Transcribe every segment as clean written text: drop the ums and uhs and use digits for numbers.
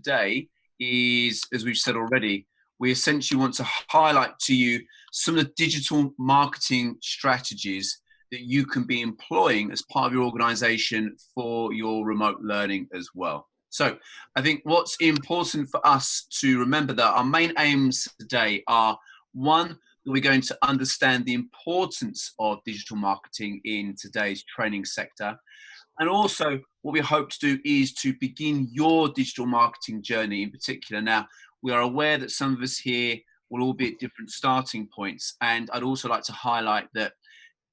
today is, as we've said already, we essentially want to highlight to you some of the digital marketing strategies that you can be employing as part of your organization for your remote learning as well. So I think what's important for us to remember that our main aims today are, one, that we're going to understand the importance of digital marketing in today's training sector. And also what we hope to do is to begin your digital marketing journey in particular. Now, we are aware that some of us here will all be at different starting points. And I'd also like to highlight that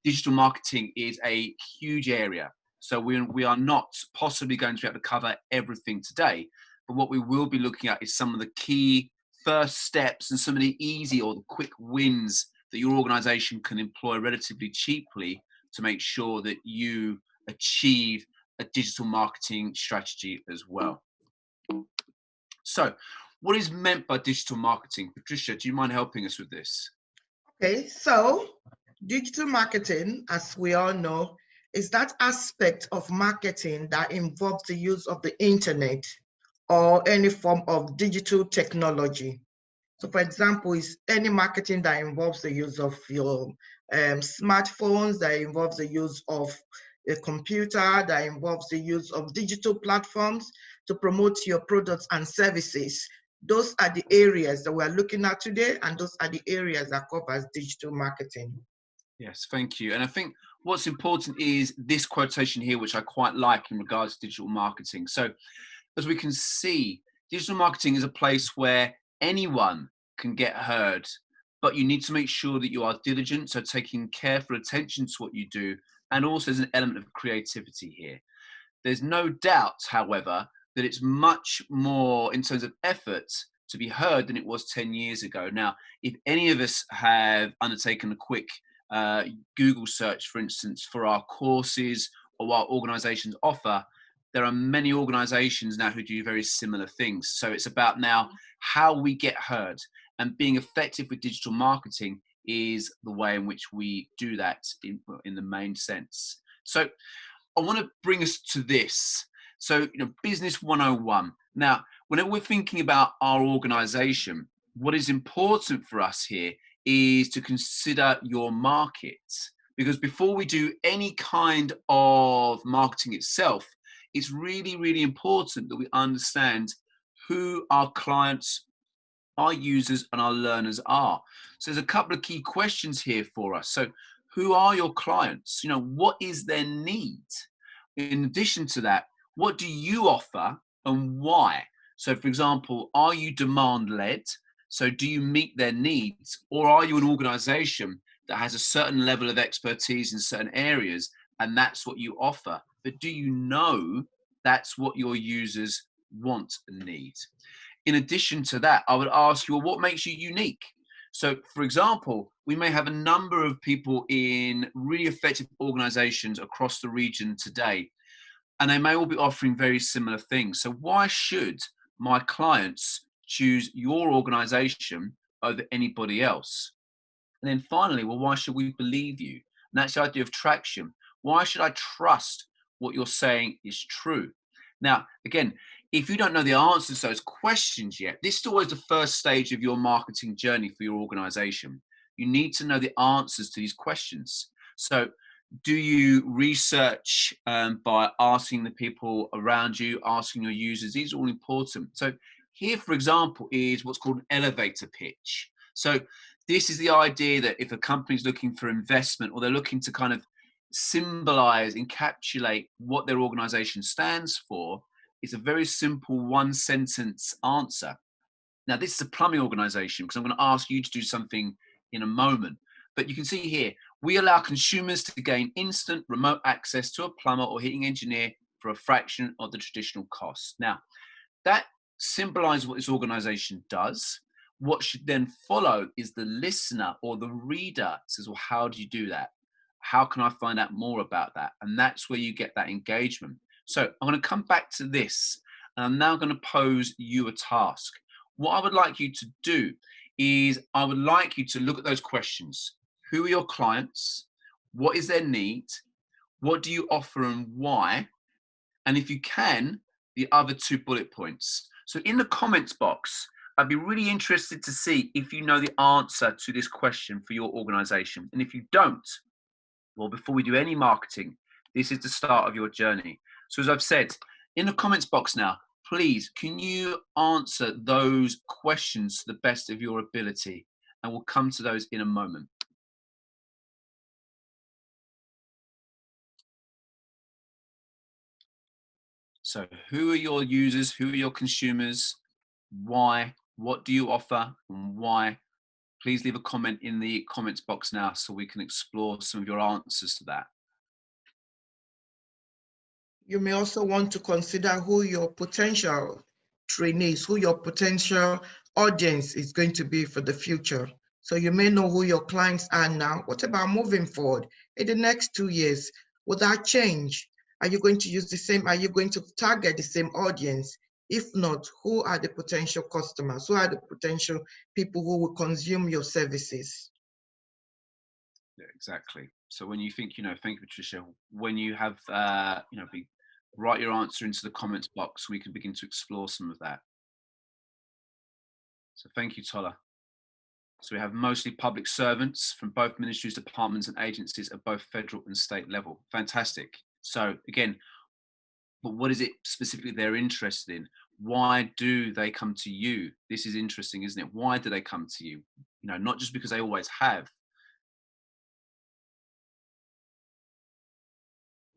digital marketing is a huge area. So we are not possibly going to be able to cover everything today. But what we will be looking at is some of the key first steps and some of the easy or the quick wins that your organization can employ relatively cheaply to make sure that you achieve a digital marketing strategy as well. So what is meant by digital marketing? Patricia, do you mind helping us with this? Okay, so digital marketing, as we all know, is that aspect of marketing that involves the use of the internet or any form of digital technology. So for example, it's any marketing that involves the use of your smartphones, that involves the use of a computer, that involves the use of digital platforms to promote your products and services. Those are the areas that we're looking at today, and those are the areas that covers digital marketing. Yes, thank you. And I think what's important is this quotation here, which I quite like in regards to digital marketing. So as we can see, digital marketing is a place where anyone can get heard, but you need to make sure that you are diligent, so taking careful attention to what you do, and also there's an element of creativity here. There's no doubt, however, that it's much more in terms of effort to be heard than it was 10 years ago. Now, if any of us have undertaken a quick Google search, for instance, for our courses or what organizations offer, there are many organizations now who do very similar things. So it's about now how we get heard, and being effective with digital marketing is the way in which we do that in the main sense. So I want to bring us to this. So, business 101. Now, whenever we're thinking about our organization, what is important for us here is to consider your market, because before we do any kind of marketing itself, it's really, really important that we understand who our clients, our users, and our learners are. So there's a couple of key questions here for us. So who are your clients? What is their need? In addition to that, what do you offer and why? So for example, are you demand-led? So do you meet their needs? Or are you an organization that has a certain level of expertise in certain areas and that's what you offer? But do you know that's what your users want and need? In addition to that, I would ask you, well, what makes you unique? So for example, we may have a number of people in really effective organizations across the region today, and they may all be offering very similar things. So why should my clients choose your organization over anybody else? And then finally, well, why should we believe you? And that's the idea of traction. Why should I trust what you're saying is true? Now, again, if you don't know the answers to those questions yet, this is always the first stage of your marketing journey for your organization. You need to know the answers to these questions. So do you research by asking the people around you, asking your users? These are all important. So here, for example, is what's called an elevator pitch. So this is the idea that if a company is looking for investment, or they're looking to kind of symbolize, encapsulate what their organization stands for, it's a very simple one-sentence answer. Now, this is a plumbing organization, because I'm going to ask you to do something in a moment. But you can see here, we allow consumers to gain instant remote access to a plumber or heating engineer for a fraction of the traditional cost. Now, that symbolizes what this organization does. What should then follow is the listener or the reader says, well, how do you do that? How can I find out more about that? And that's where you get that engagement. So I'm going to come back to this, and I'm now going to pose you a task. What I would like you to do is I would like you to look at those questions. Who are your clients? What is their need? What do you offer and why? And if you can, the other 2 bullet points. So in the comments box, I'd be really interested to see if you know the answer to this question for your organization. And if you don't, well, before we do any marketing, this is the start of your journey. So as I've said, in the comments box now, please, can you answer those questions to the best of your ability? And we'll come to those in a moment. So who are your users? Who are your consumers? Why? What do you offer? And why? Please leave a comment in the comments box now so we can explore some of your answers to that. You may also want to consider who your potential trainees, who your potential audience is going to be for the future. So you may know who your clients are now. What about moving forward in the next 2 years? Will that change? Are you going to use the same? Are you going to target the same audience? If not, who are the potential customers? Who are the potential people who will consume your services? Yeah, exactly. So when you think, thank you, Patricia. When you have, write your answer into the comments box so we can begin to explore some of that. So thank you, Tola. So we have mostly public servants from both ministries, departments, and agencies at both federal and state level. Fantastic. So again, but what is it specifically they're interested in? Why do they come to you? This is interesting, isn't it? Why do they come to you? Not just because they always have.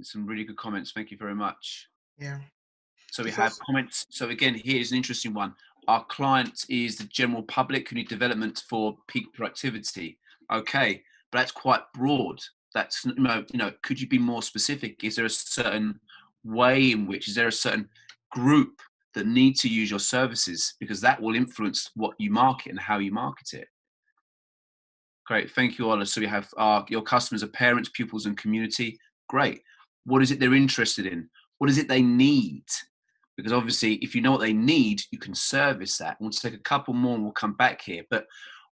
Some really good comments. Thank you very much. Yeah. So we have comments. So again, here's an interesting one. Our client is the general public who need development for peak productivity. Okay, but that's quite broad. That's, could you be more specific? Is there a certain way in which, is there a certain group that need to use your services? Because that will influence what you market and how you market it. Great, thank you, Ola. So we have your customers are parents, pupils, and community. Great. What is it they're interested in? What is it they need? Because obviously, if you know what they need, you can service that. We'll take a couple more and we'll come back here. But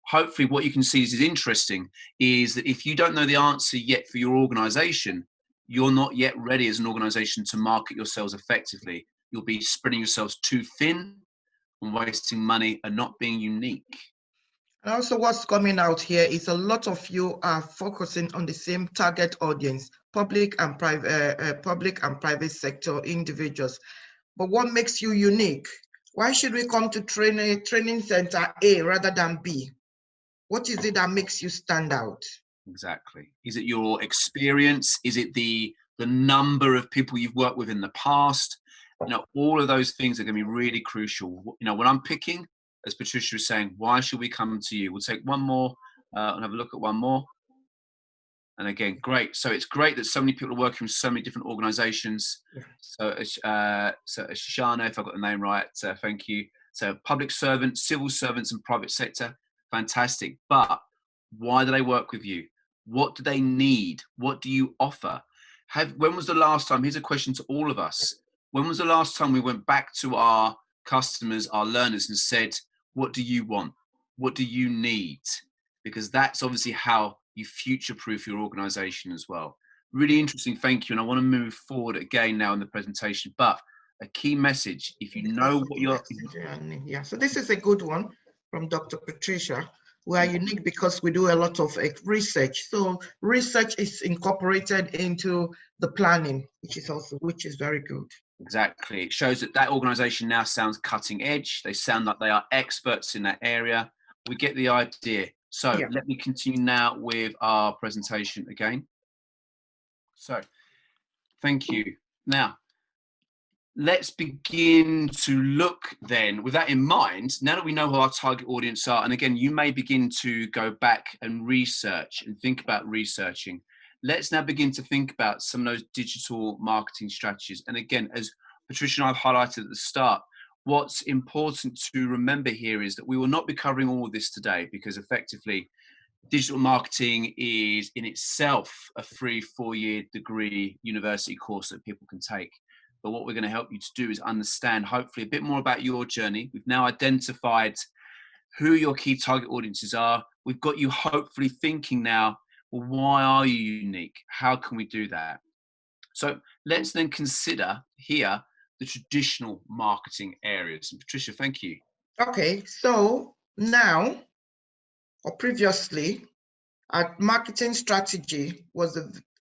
hopefully what you can see is interesting is that if you don't know the answer yet for your organization, you're not yet ready as an organization to market yourselves effectively. You'll be spreading yourselves too thin and wasting money and not being unique. And also what's coming out here is a lot of you are focusing on the same target audience, public and private sector individuals. But what makes you unique? Why should we come to training center A rather than B? What is it that makes you stand out? Exactly. Is it your experience? Is it the number of people you've worked with in the past? All of those things are going to be really crucial. When I'm picking, as Patricia was saying, why should we come to you? We'll take one more and have a look at one more. And again, great. So it's great that so many people are working with so many different organizations. Yeah. So Shana, if I got the name right, thank you. So public servants, civil servants, and private sector, fantastic. But why do they work with you? What do they need? What do you offer? When was the last time, here's a question to all of us. When was the last time we went back to our customers, our learners, and said, what do you want? What do you need? Because that's obviously how you future-proof your organization as well. Really interesting, thank you. And I want to move forward again now in the presentation, but a key message, if you know what you're... Yeah, so this is a good one from Dr. Patricia. We are unique because we do a lot of research. So research is incorporated into the planning, which is very good. Exactly. It shows that organization now sounds cutting edge. They sound like they are experts in that area. We get the idea. So yeah. Let me continue now with our presentation again. So thank you. Now, let's begin to look then, with that in mind, now that we know who our target audience are, and again, you may begin to go back and research and think about researching. Let's now begin to think about some of those digital marketing strategies. And again, as Patricia and I have highlighted at the start, what's important to remember here is that we will not be covering all of this today, because effectively digital marketing is in itself a free 4-year degree university course that people can take. But what we're going to help you to do is understand hopefully a bit more about your journey. We've now identified who your key target audiences are. We've got you hopefully thinking now, well, why are you unique? How can we do that? So let's then consider here the traditional marketing areas. And Patricia, thank you. Okay, so now or previously, our marketing strategy was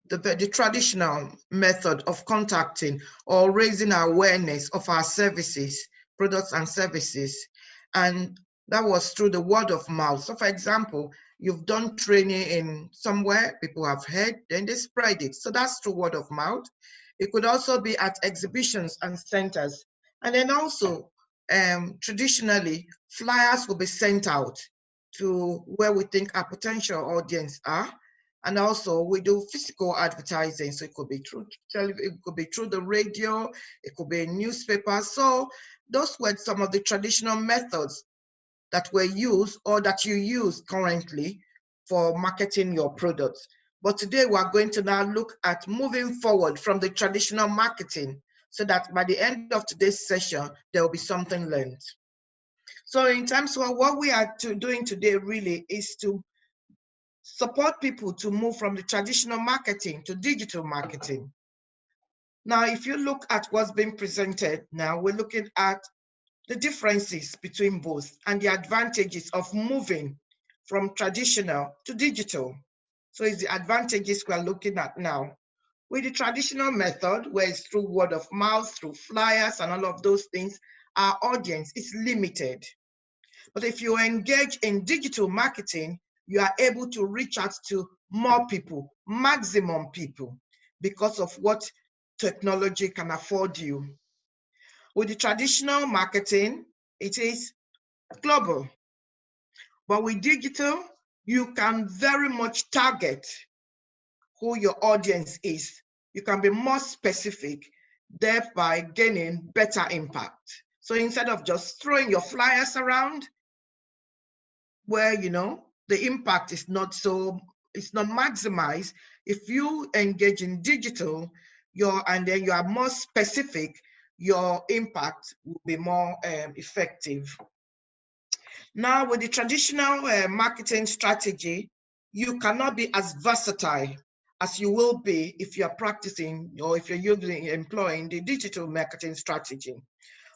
the traditional method of contacting or raising awareness of our services, products and services. And that was through the word of mouth. So for example, you've done training in somewhere, people have heard, then they spread it. So that's through word of mouth. It could also be at exhibitions and centers. And then also, traditionally, flyers will be sent out to where we think our potential audience are. And also we do physical advertising. So it could be through television, it could be through the radio, it could be in newspapers. So those were some of the traditional methods that were used or that you use currently for marketing your products. But today we're going to now look at moving forward from the traditional marketing so that by the end of today's session, there will be something learned. So in terms of what we are doing today really is to support people to move from the traditional marketing to digital marketing. Now, if you look at what's been presented now, we're looking at the differences between both and the advantages of moving from traditional to digital. So it's the advantages we're looking at now. With the traditional method, where it's through word of mouth, through flyers and all of those things, our audience is limited. But if you engage in digital marketing, you are able to reach out to more people, maximum people, because of what technology can afford you. With the traditional marketing, it is global. But with digital, you can very much target who your audience is. You can be more specific, thereby gaining better impact. So instead of just throwing your flyers around, where the impact is not it's not maximized, if you engage in digital, and then you are more specific, your impact will be more effective. Now, with the traditional marketing strategy, you cannot be as versatile as you will be if you're practicing or if you're employing the digital marketing strategy.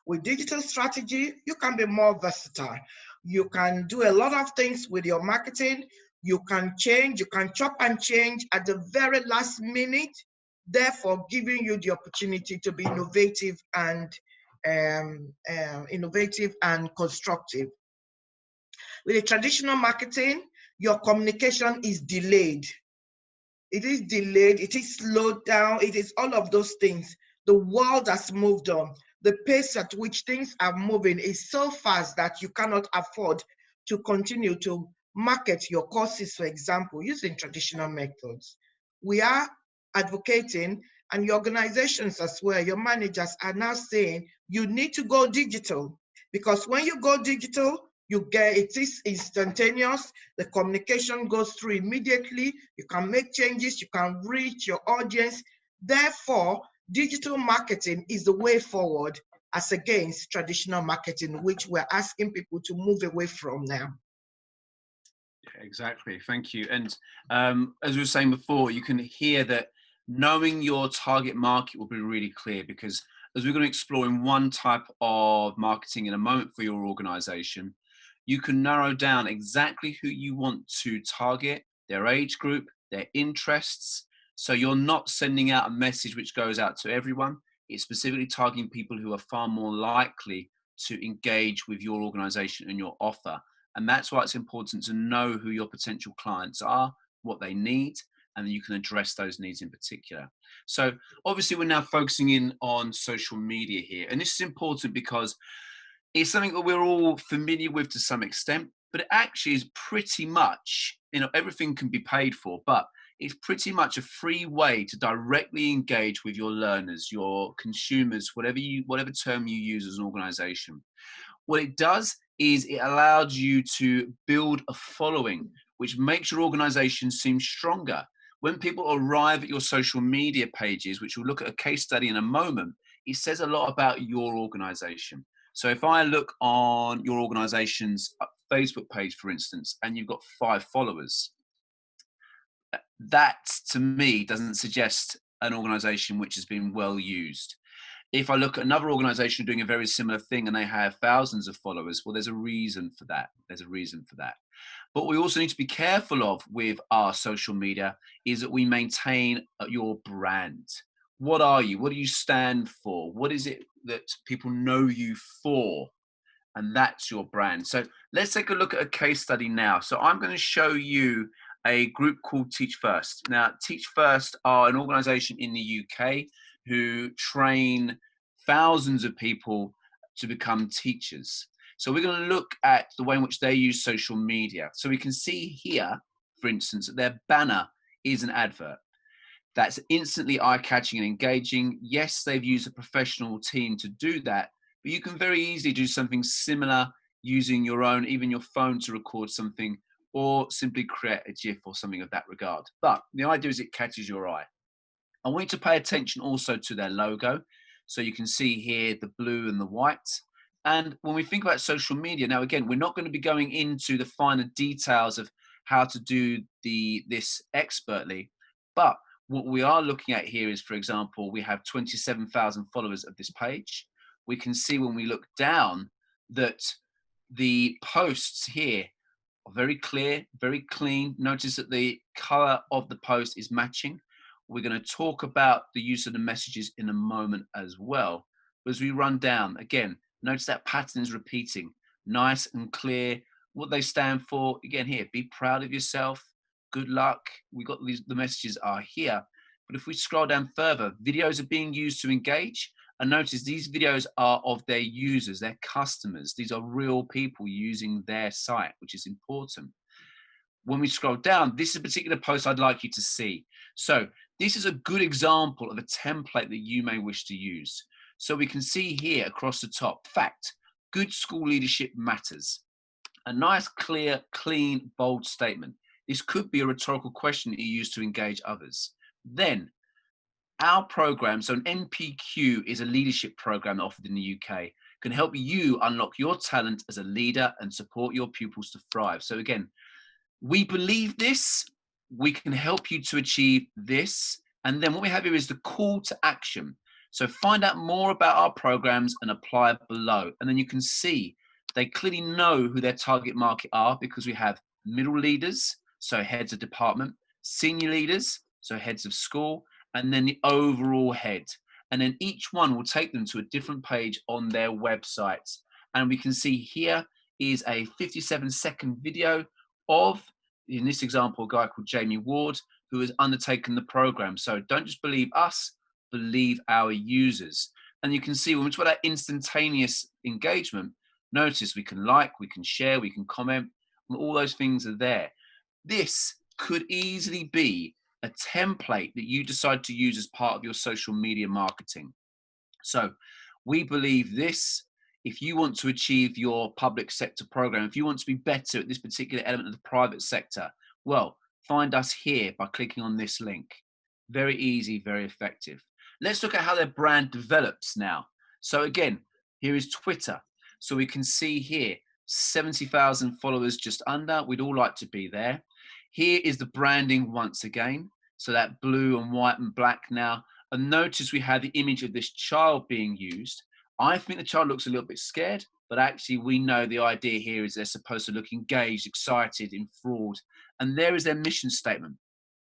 With digital strategy, you can be more versatile. You can do a lot of things with your marketing. You can change, you can chop and change at the very last minute, therefore giving you the opportunity to be innovative and constructive. With the traditional marketing, your communication is delayed. It is delayed, it is slowed down, it is all of those things. The world has moved on. The pace at which things are moving is so fast that you cannot afford to continue to market your courses, for example, using traditional methods. We are advocating, and your organizations as well, your managers are now saying you need to go digital, because when you go digital, it is instantaneous. The communication goes through immediately. You can make changes. You can reach your audience. Therefore, digital marketing is the way forward as against traditional marketing, which we're asking people to move away from now. Yeah, exactly. Thank you. And as we were saying before, you can hear that knowing your target market will be really clear, because as we're going to explore in one type of marketing in a moment for your organization, you can narrow down exactly who you want to target, their age group, their interests. So you're not sending out a message which goes out to everyone. It's specifically targeting people who are far more likely to engage with your organization and your offer. And that's why it's important to know who your potential clients are, what they need, and then you can address those needs in particular. So obviously we're now focusing in on social media here. And this is important because it's something that we're all familiar with to some extent, but it actually is pretty much, everything can be paid for, but it's pretty much a free way to directly engage with your learners, your consumers, whatever term you use as an organization. What it does is it allows you to build a following, which makes your organization seem stronger. When people arrive at your social media pages, which we'll look at a case study in a moment, it says a lot about your organization. So if I look on your organization's Facebook page, for instance, and you've got 5 followers, that to me doesn't suggest an organization which has been well used. If I look at another organization doing a very similar thing and they have thousands of followers, well, there's a reason for that. There's a reason for that. But we also need to be careful of with our social media is that we maintain your brand. What are you? What do you stand for? What is it that people know you for? And that's your brand. So let's take a look at a case study now. So I'm going to show you a group called Teach First. Now, Teach First are an organization in the UK who train thousands of people to become teachers. So we're going to look at the way in which they use social media. So we can see here, for instance, that their banner is an advert. That's instantly eye-catching and engaging. Yes, they've used a professional team to do that, but you can very easily do something similar using your own, even your phone to record something, or simply create a GIF or something of that regard. But the idea is it catches your eye. I want you to pay attention also to their logo. So you can see here the blue and the white. And when we think about social media, now again, we're not going to be going into the finer details of how to do this expertly, but what we are looking at here is, for example, we have 27,000 followers of this page. We can see when we look down that the posts here are very clear, very clean. Notice that the color of the post is matching. We're going to talk about the use of the messages in a moment as well. But as we run down, again, notice that pattern is repeating. Nice and clear. What they stand for, again here, be proud of yourself. Good luck. We got the messages are here. But if we scroll down further, videos are being used to engage. And notice these videos are of their users, their customers. These are real people using their site, which is important. When we scroll down, this is a particular post I'd like you to see. So this is a good example of a template that you may wish to use. So we can see here across the top, fact, good school leadership matters. A nice, clear, clean, bold statement. This could be a rhetorical question that you use to engage others. Then our program, so an NPQ is a leadership program offered in the UK, can help you unlock your talent as a leader and support your pupils to thrive. So again, we believe this, we can help you to achieve this. And then what we have here is the call to action. So find out more about our programs and apply below. And then you can see they clearly know who their target market are because we have middle leaders, so heads of department, senior leaders, so heads of school, and then the overall head. And then each one will take them to a different page on their websites. And we can see here is a 57-second video of, in this example, a guy called Jamie Ward, who has undertaken the program. So don't just believe us, believe our users. And you can see when we talk about instantaneous engagement, notice we can like, we can share, we can comment, and all those things are there. This could easily be a template that you decide to use as part of your social media marketing. So we believe this. If you want to achieve your public sector program, if you want to be better at this particular element of the private sector, well, find us here by clicking on this link. Very easy, very effective. Let's look at how their brand develops now. So again, here is Twitter. So we can see here, 70,000 followers just under. We'd all like to be there. Here is the branding once again. So that blue and white and black now. And notice we have the image of this child being used. I think the child looks a little bit scared, but actually we know the idea here is they're supposed to look engaged, excited, enthralled. And there is their mission statement.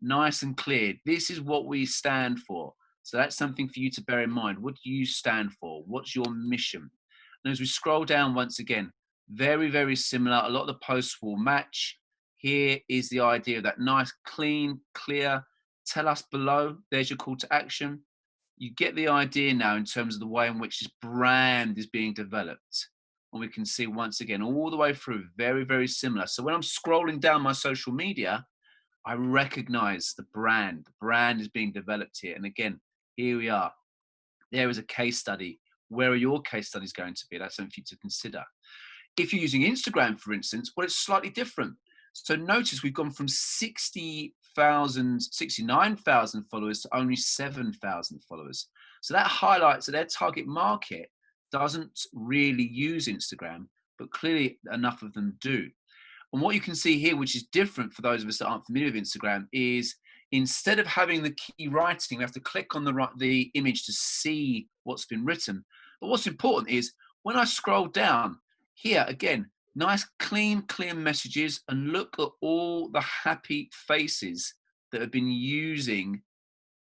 Nice and clear. This is what we stand for. So that's something for you to bear in mind. What do you stand for? What's your mission? And as we scroll down once again, very, very similar. A lot of the posts will match. Here is the idea of that nice, clean, clear, tell us below. There's your call to action. You get the idea now in terms of the way in which this brand is being developed. And we can see once again, all the way through, very, very similar. So when I'm scrolling down my social media, I recognize the brand. The brand is being developed here. And again, here we are. There is a case study. Where are your case studies going to be? That's something for you to consider. If you're using Instagram, for instance, well, it's slightly different. So notice we've gone from 69,000 followers to only 7,000 followers. So that highlights that their target market doesn't really use Instagram, but clearly enough of them do. And what you can see here, which is different for those of us that aren't familiar with Instagram, is instead of having the key writing, we have to click on the image to see what's been written. But what's important is when I scroll down here, again, nice, clear messages, and look at all the happy faces that have been using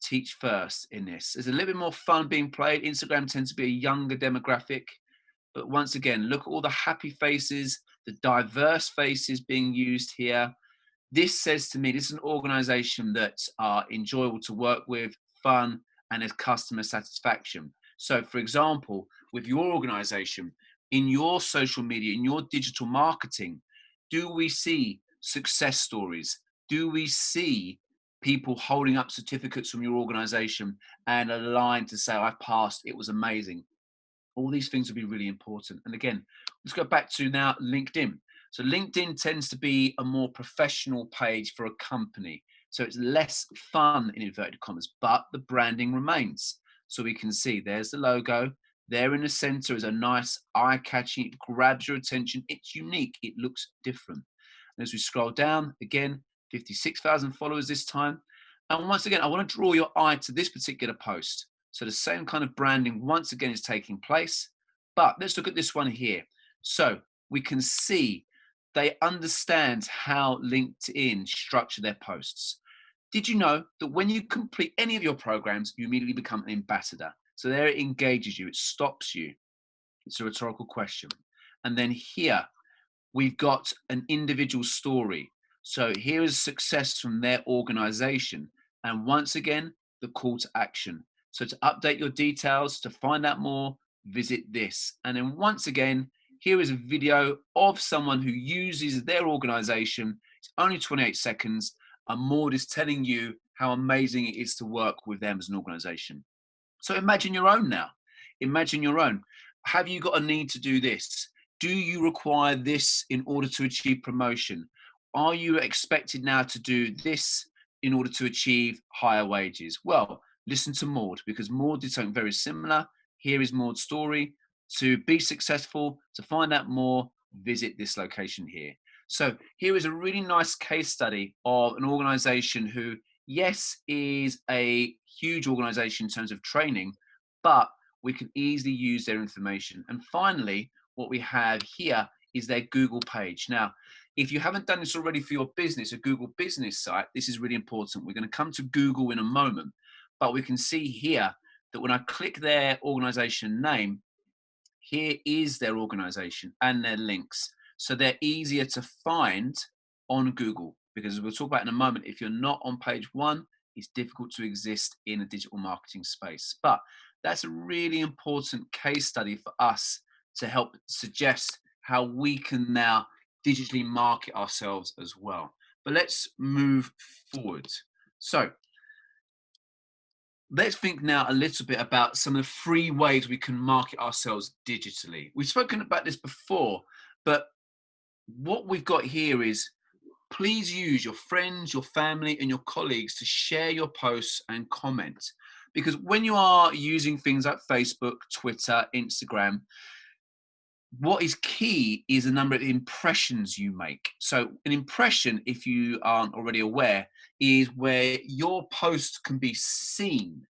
Teach First in this. There's a little bit more fun being played. Instagram tends to be a younger demographic. But once again, look at all the happy faces, the diverse faces being used here. This says to me, this is an organization that are enjoyable to work with, fun, and has customer satisfaction. So for example, with your organization, in your social media, in your digital marketing, do we see success stories? Do we see people holding up certificates from your organization and a line to say, I've passed, it was amazing? All these things will be really important. And again, let's go back to now LinkedIn. So LinkedIn tends to be a more professional page for a company. So it's less fun in inverted commas, but the branding remains. So we can see there's the logo. There in the center is a nice eye-catching, it grabs your attention. It's unique, it looks different. And as we scroll down, again, 56,000 followers this time. And once again, I want to draw your eye to this particular post. So the same kind of branding once again is taking place, but let's look at this one here. So we can see they understand how LinkedIn structure their posts. Did you know that when you complete any of your programs, you immediately become an ambassador? So there it engages you, it stops you. It's a rhetorical question. And then here, we've got an individual story. So here is success from their organization. And once again, the call to action. So to update your details, to find out more, visit this. And then once again, here is a video of someone who uses their organization. It's only 28 seconds. And Maud is telling you how amazing it is to work with them as an organization. So imagine your own now. Imagine your own. Have you got a need to do this? Do you require this in order to achieve promotion? Are you expected now to do this in order to achieve higher wages? Well, listen to Maud, because Maud did something very similar. Here is Maud's story. To be successful, to find out more, visit this location here. So here is a really nice case study of an organization who, yes, is a huge organization in terms of training, but we can easily use their information. And finally, what we have here is their Google page. Now, if you haven't done this already for your business, a Google business site, this is really important. We're going to come to Google in a moment, but we can see here that when I click their organization name, here is their organization and their links. So they're easier to find on Google, because as we'll talk about in a moment, if you're not on page one, it's difficult to exist in a digital marketing space. But that's a really important case study for us to help suggest how we can now digitally market ourselves as well. But let's move forward. So let's think now a little bit about some of the free ways we can market ourselves digitally. We've spoken about this before, but what we've got here is please use your friends, your family, and your colleagues to share your posts and comment. Because when you are using things like Facebook, Twitter, Instagram, what is key is the number of impressions you make. So an impression, if you aren't already aware, is where your post can be seen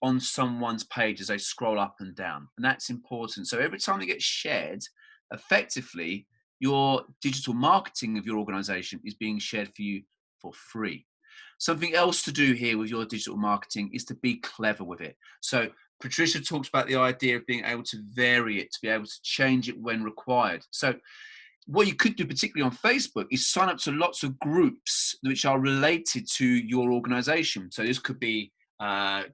on someone's page as they scroll up and down. And that's important. So every time it gets shared, effectively, your digital marketing of your organization is being shared for you for free. Something else to do here with your digital marketing is to be clever with it. So Patricia talks about the idea of being able to vary it, to be able to change it when required. So what you could do, particularly on Facebook, is sign up to lots of groups which are related to your organization. So this could be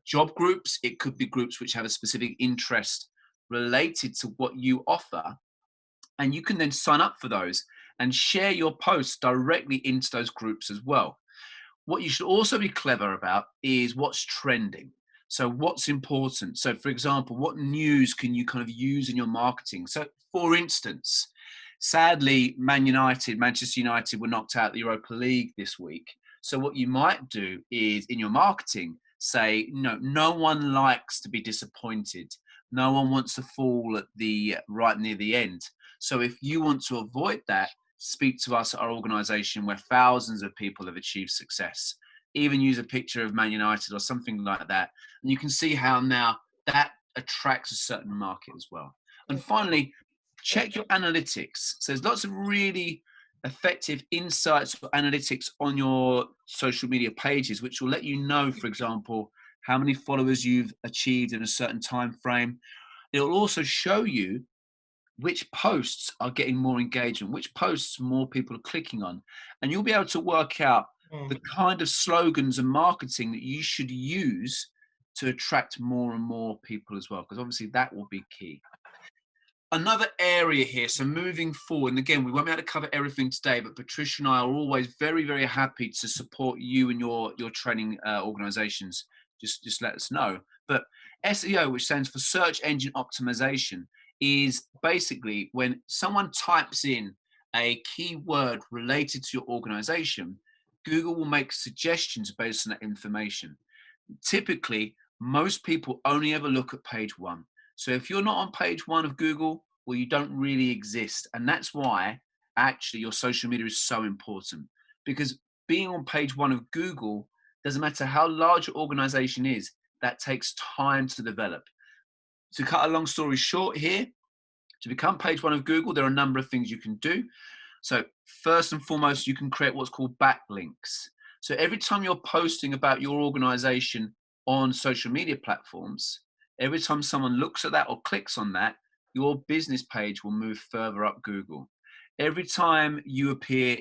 job groups, it could be groups which have a specific interest related to what you offer. And you can then sign up for those and share your posts directly into those groups as well. What you should also be clever about is what's trending. So what's important? So for example, what news can you kind of use in your marketing? So for instance, sadly, Manchester United were knocked out of the Europa League this week. So what you might do is in your marketing, say, no one likes to be disappointed. No one wants to fall at the right near the end. So if you want to avoid that, speak to us at our organization where thousands of people have achieved success. even use a picture of Man United or something like that. And you can see how now that attracts a certain market as well. And finally, check your analytics. So there's lots of really effective insights or analytics on your social media pages, which will let you know, for example, how many followers you've achieved in a certain time frame. It will also show you which posts are getting more engagement, which posts more people are clicking on, and you'll be able to work out the kind of slogans and marketing that you should use to attract more and more people as well, because obviously that will be key. Another area here, so moving forward, and again, we won't be able to cover everything today, but Patricia and I are always very, very happy to support you and your training organizations. Just let us know. But SEO, which stands for Search Engine Optimization, is basically when someone types in a keyword related to your organization, Google will make suggestions based on that information. Typically, most people only ever look at page one. So if you're not on page one of Google, well, you don't really exist. And that's why actually your social media is so important, because being on page one of Google, doesn't matter how large your organization is, that takes time to develop. To cut a long story short here, to become page one of Google, there are a number of things you can do. So first and foremost, you can create what's called backlinks. So every time you're posting about your organization on social media platforms, every time someone looks at that or clicks on that, your business page will move further up Google. Every time you appear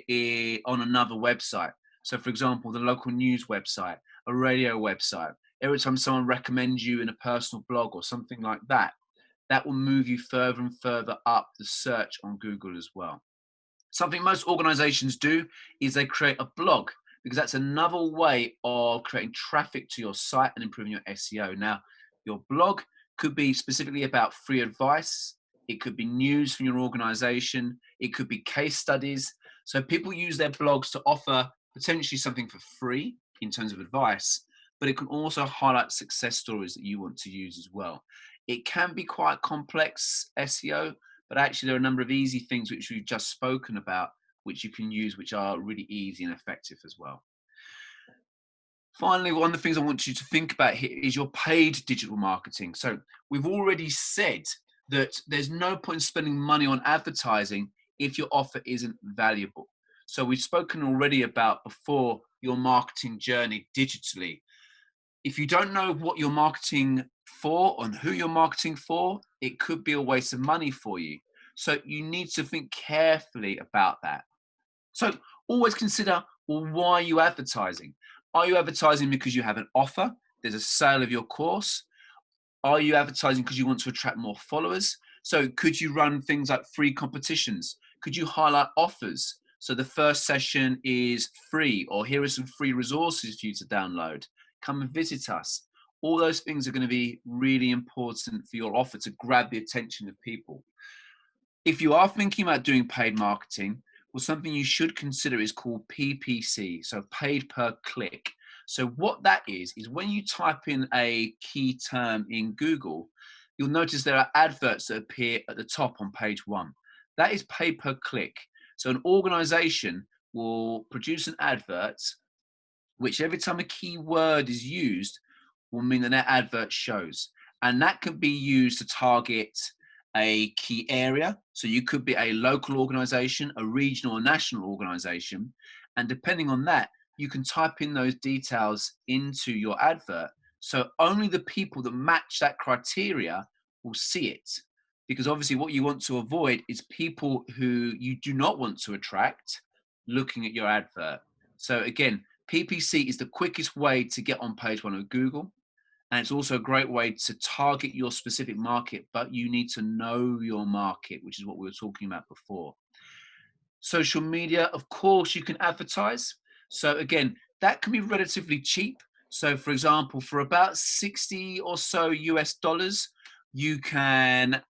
on another website, so for example, the local news website, a radio website, every time someone recommends you in a personal blog or something like that, that will move you further and further up the search on Google as well. Something most organizations do is they create a blog, because that's another way of creating traffic to your site and improving your SEO. Now, your blog could be specifically about free advice. It could be news from your organization. It could be case studies. So people use their blogs to offer potentially something for free in terms of advice, but it can also highlight success stories that you want to use as well. It can be quite complex SEO, but actually there are a number of easy things which we've just spoken about, which you can use, which are really easy and effective as well. Finally, one of the things I want you to think about here is your paid digital marketing. So we've already said that there's no point in spending money on advertising if your offer isn't valuable. So we've spoken already about before your marketing journey digitally. If you don't know what you're marketing for and who you're marketing for, it could be a waste of money for you. So you need to think carefully about that. So always consider, well, why are you advertising? Are you advertising because you have an offer? There's a sale of your course? Are you advertising because you want to attract more followers? So could you run things like free competitions? Could you highlight offers? So the first session is free, or here are some free resources for you to download. Come and visit us. All those things are going to be really important for your offer to grab the attention of people. If you are thinking about doing paid marketing, well, something you should consider is called PPC, so paid per click. So what that is when you type in a key term in Google, you'll notice there are adverts that appear at the top on page one. That is paid per click. So an organization will produce an advert, which every time a keyword is used will mean that advert shows. And that can be used to target a key area. So you could be a local organization, a regional or national organization. And depending on that, you can type in those details into your advert. So only the people that match that criteria will see it. Because obviously what you want to avoid is people who you do not want to attract looking at your advert. So again, PPC is the quickest way to get on page one of Google. And it's also a great way to target your specific market, but you need to know your market, which is what we were talking about before. Social media, of course, you can advertise. So again, that can be relatively cheap. So for example, for about 60 or so US dollars, you can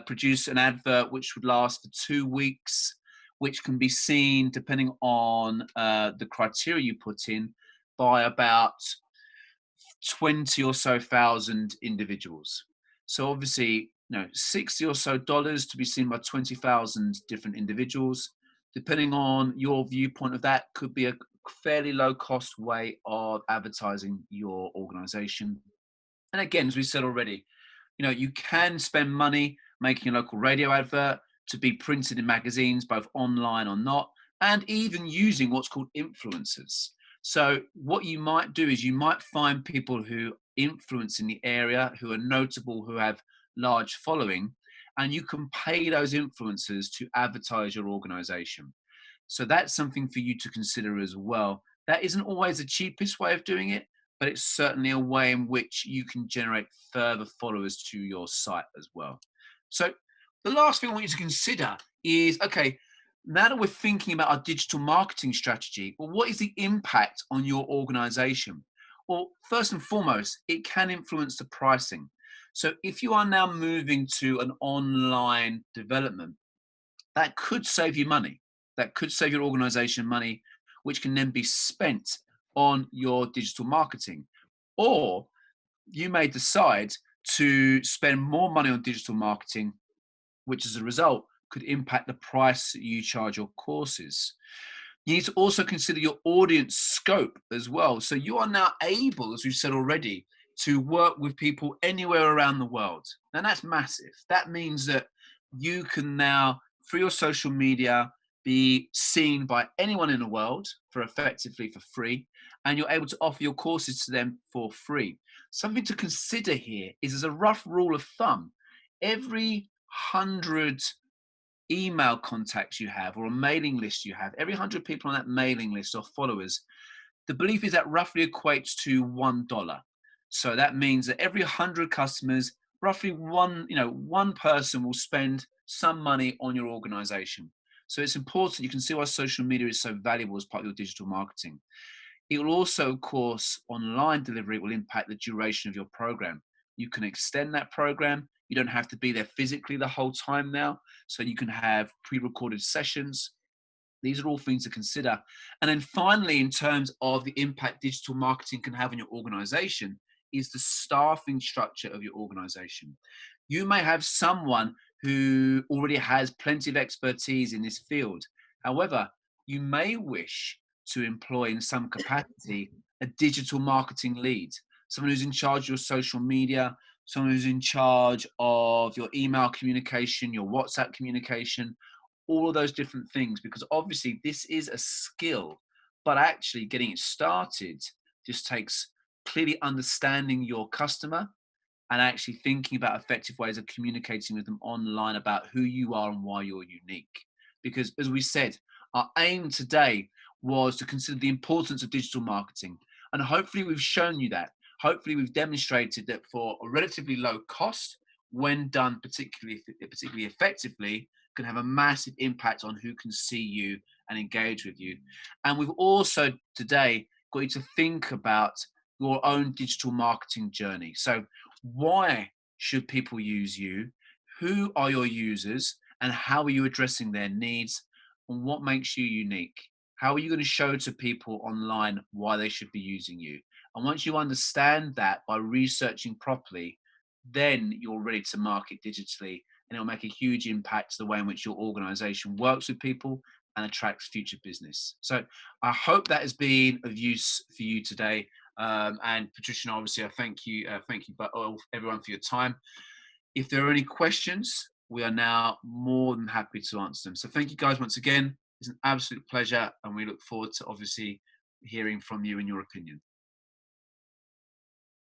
produce an advert which would last for 2 weeks, which can be seen, depending on the criteria you put in, by about 20 or so thousand individuals. So obviously, 60 or so dollars to be seen by 20,000 different individuals. Depending on your viewpoint of that, could be fairly low cost way of advertising your organization. And again, as we said already, you can spend money making a local radio advert to be printed in magazines, both online or not, and even using what's called influencers. So what you might do is you might find people who influence in the area, who are notable, who have large following, and you can pay those influencers to advertise your organization. So that's something for you to consider as well. That isn't always the cheapest way of doing it, but it's certainly a way in which you can generate further followers to your site as well. So the last thing I want you to consider is, okay, now that we're thinking about our digital marketing strategy, well, what is the impact on your organization? Well, first and foremost, it can influence the pricing. So if you are now moving to an online development, that could save you money. That could save your organization money, which can then be spent on your digital marketing. Or you may decide to spend more money on digital marketing, which as a result could impact the price that you charge your courses. You need to also consider your audience scope as well. So you are now able, as we've said already, to work with people anywhere around the world. And that's massive. That means that you can now, through your social media, be seen by anyone in the world for effectively for free, and you're able to offer your courses to them for free. Something to consider here is, as a rough rule of thumb, every 100 email contacts you have or a mailing list you have, every 100 people on that mailing list or followers, the belief is that roughly equates to $1. So that means that every 100 customers, roughly one person will spend some money on your organization. So it's important. You can see why social media is so valuable as part of your digital marketing. It will also, of course, online delivery will impact the duration of your program. You can extend that program. You don't have to be there physically the whole time now. So you can have pre-recorded sessions. These are all things to consider. And then finally, in terms of the impact digital marketing can have on your organization, is the staffing structure of your organization. You may have someone who already has plenty of expertise in this field. However, you may wish to employ in some capacity a digital marketing lead, someone who's in charge of your social media, someone who's in charge of your email communication, your WhatsApp communication, all of those different things, because obviously this is a skill, but actually getting it started just takes clearly understanding your customer and actually thinking about effective ways of communicating with them online about who you are and why you're unique. Because as we said, our aim today was to consider the importance of digital marketing. And hopefully we've shown you that. Hopefully we've demonstrated that for a relatively low cost, when done particularly effectively, can have a massive impact on who can see you and engage with you. And we've also today got you to think about your own digital marketing journey. So why should people use you? Who are your users? And how are you addressing their needs? And what makes you unique? How are you going to show to people online why they should be using you? And once you understand that by researching properly, then you're ready to market digitally, and it'll make a huge impact to the way in which your organization works with people and attracts future business. So I hope that has been of use for you today. And Patricia, obviously, I thank you, but everyone for your time. If there are any questions, we are now more than happy to answer them. So thank you guys once again. It's an absolute pleasure, and we look forward to obviously hearing from you and your opinion.